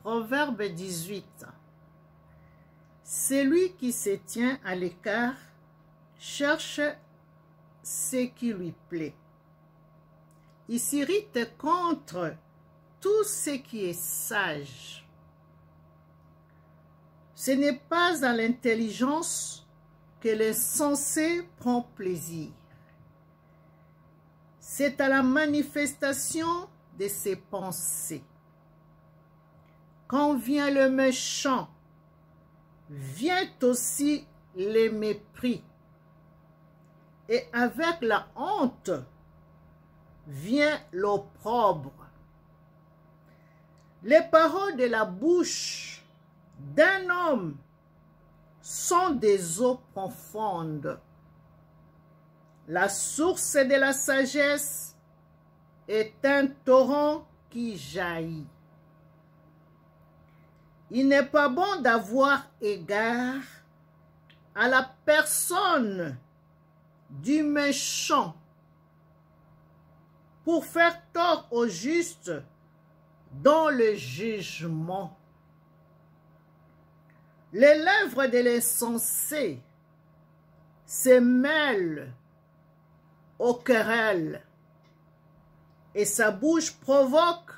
Proverbe 18. Celui qui se tient à l'écart cherche ce qui lui plaît. Il s'irrite contre tout ce qui est sage. Ce n'est pas à l'intelligence que l'insensé prend plaisir. C'est à la manifestation de ses pensées. Quand vient le méchant, vient aussi le mépris. Et avec la honte, vient l'opprobre. Les paroles de la bouche d'un homme sont des eaux profondes. La source de la sagesse est un torrent qui jaillit. Il n'est pas bon d'avoir égard à la personne du méchant pour faire tort au juste dans le jugement. Les lèvres de l'insensé se mêlent aux querelles et sa bouche provoque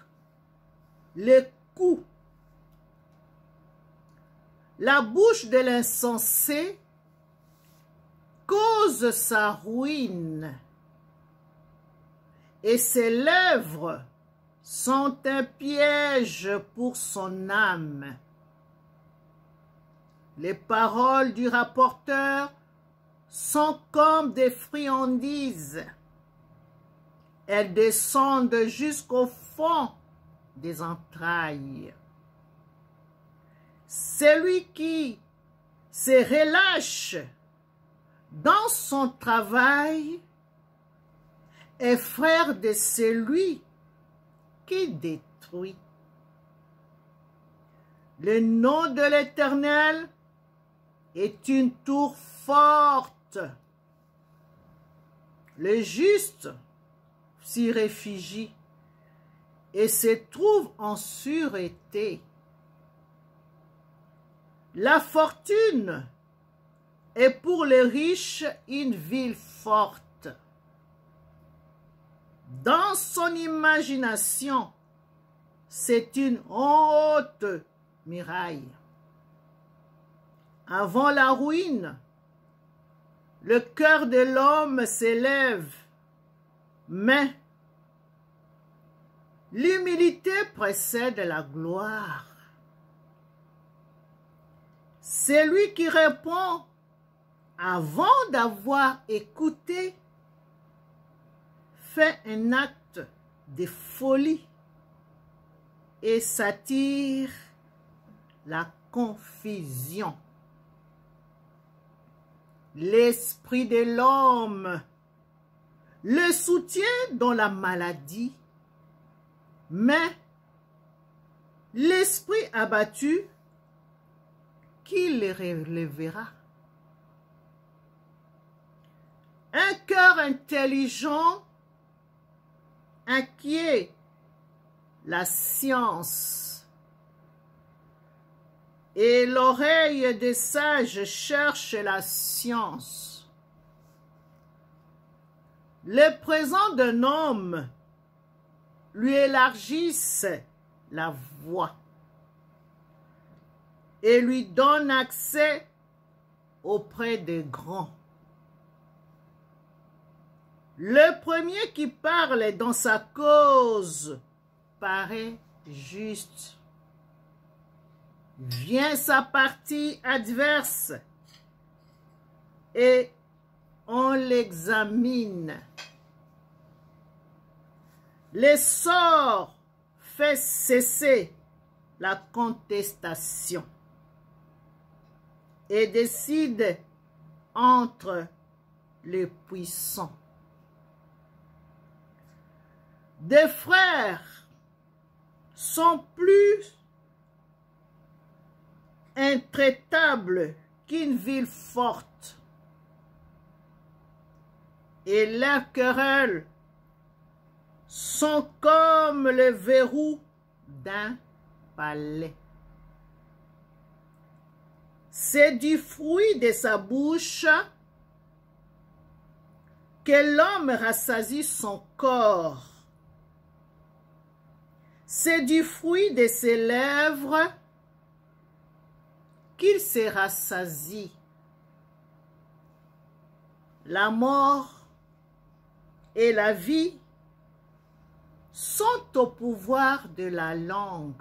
les coups. La bouche de l'insensé cause sa ruine et ses lèvres sont un piège pour son âme. Les paroles du rapporteur sont comme des friandises. Elles descendent jusqu'au fond des entrailles. Celui qui se relâche dans son travail est frère de celui qui détruit. Le nom de l'Éternel est une tour forte. Le juste s'y réfugie et se trouve en sûreté. La fortune est pour les riches une ville forte. Dans son imagination, c'est une haute muraille. Avant la ruine, le cœur de l'homme s'élève, mais l'humilité précède la gloire. Celui qui répond avant d'avoir écouté fait un acte de folie et s'attire la confusion. L'esprit de l'homme le soutient dans la maladie, mais l'esprit abattu, qui le relèvera? Un cœur intelligent acquiert la science et l'oreille des sages cherche la science. Le présent d'un homme lui élargissent la voie et lui donne accès auprès des grands. Le premier qui parle dans sa cause paraît juste. Vient sa partie adverse et on l'examine. Le sort fait cesser la contestation et décide entre les puissants. Des frères sont plus intraitables qu'une ville forte, et leurs querelles sont comme le verrou d'un palais. C'est du fruit de sa bouche que l'homme rassasie son corps. C'est du fruit de ses lèvres qu'il se rassasie. La mort et la vie sont au pouvoir de la langue.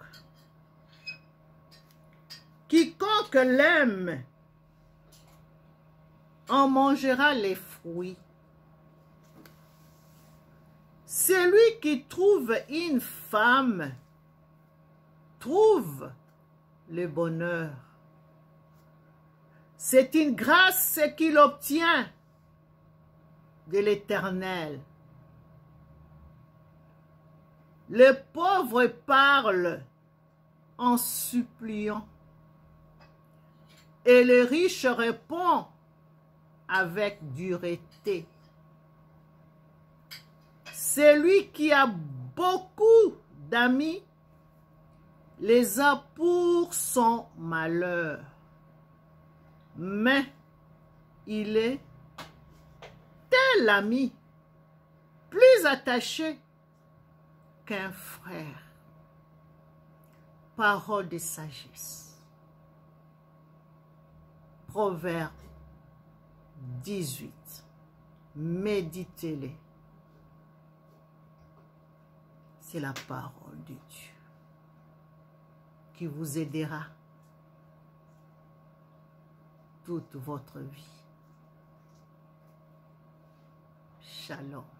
Quiconque l'aime en mangera les fruits. Celui qui trouve une femme trouve le bonheur. C'est une grâce qu'il obtient de l'Éternel. Le pauvre parle en suppliant et le riche répond avec dureté. Celui qui a beaucoup d'amis les a pour son malheur, mais il est tel ami, plus attaché qu'un frère. Parole de sagesse. Proverbe 18. Méditez-les. C'est la parole de Dieu qui vous aidera toute votre vie. Shalom.